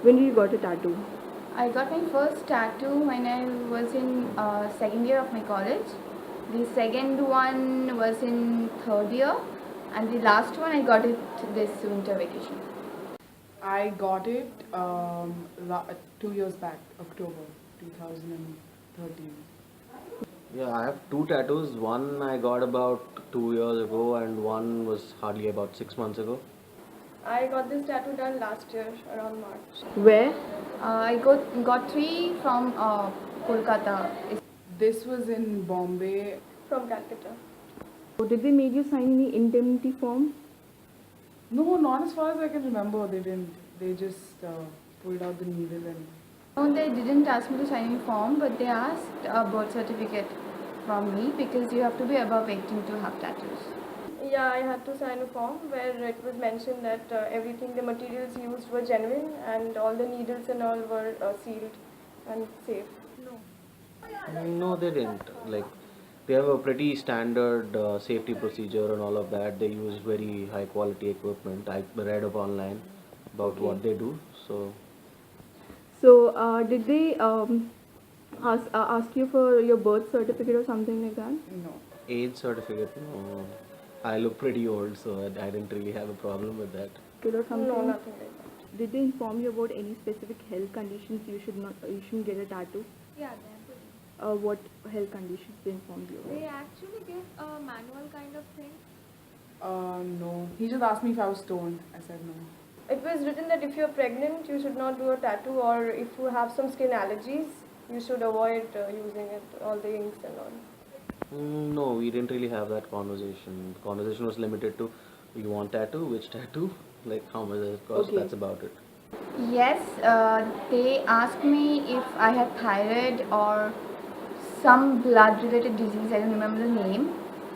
When did you got a tattoo? I got my first tattoo when I was in second year of my college. The second one was in third year, and the last one I got it this winter vacation. I got it 2 years back, October 2013. Yeah, I have two tattoos. One I got about 2 years ago, and one was hardly about 6 months ago. I got this tattoo done last year around March. Where? I got three from Kolkata. This was in Bombay. From Calcutta. Did they make you sign any indemnity form? No, not as far as I can remember. They didn't. They just pulled out the needle and. No, they didn't ask me to sign any form, but they asked a birth certificate from me because you have to be above 18 to have tattoos. Yeah, I had to sign a form where it was mentioned that everything, the materials used were genuine and all the needles and all were sealed and safe. No, they didn't. Like, they have a pretty standard safety procedure and all of that. They use very high quality equipment. I read up online about what they do. So, So, did they ask you for your birth certificate or something like that? No. age certificate, no. I look pretty old, so I didn't really have a problem with that. Or something? No, nothing like that. Did they inform you about any specific health conditions you shouldn't get a tattoo? Yeah, they What health conditions they informed you about? They actually give a manual kind of thing. No. He just asked me if I was stoned. I said no. It was written that if you're pregnant, you should not do a tattoo, or if you have some skin allergies, you should avoid using it, all the inks and all. No, we didn't really have that conversation. The conversation was limited to, you want tattoo? Which tattoo? Like, how much does it cost? Okay. That's about it. Yes, they asked me if I had thyroid or some blood related disease, I don't remember the name.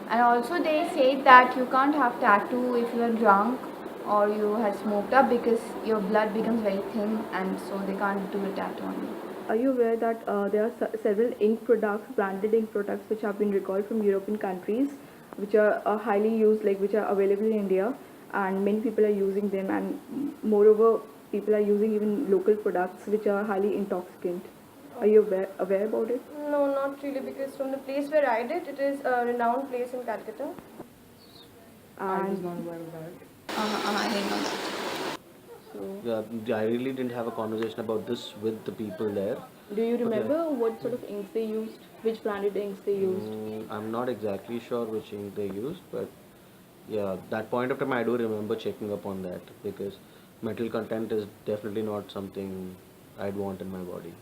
And also they said that you can't have tattoo if you are drunk or you have smoked up because your blood becomes very thin and so they can't do a tattoo on you. Are you aware that there are several ink products, branded ink products, which have been recalled from European countries, which are highly used, like which are available in India, and many people are using them, and moreover, people are using even local products which are highly intoxicant. Are you aware about it? No, not really, because from the place where I did, it is a renowned place in Calcutta. I was And not aware of that. I didn't know that. Yeah, I really didn't have a conversation about this with the people there. do you remember what sort of inks they used? Which branded inks they used? I'm not exactly sure which ink they used, but yeah, that point of time I do remember checking up on that because metal content is definitely not something I'd want in my body.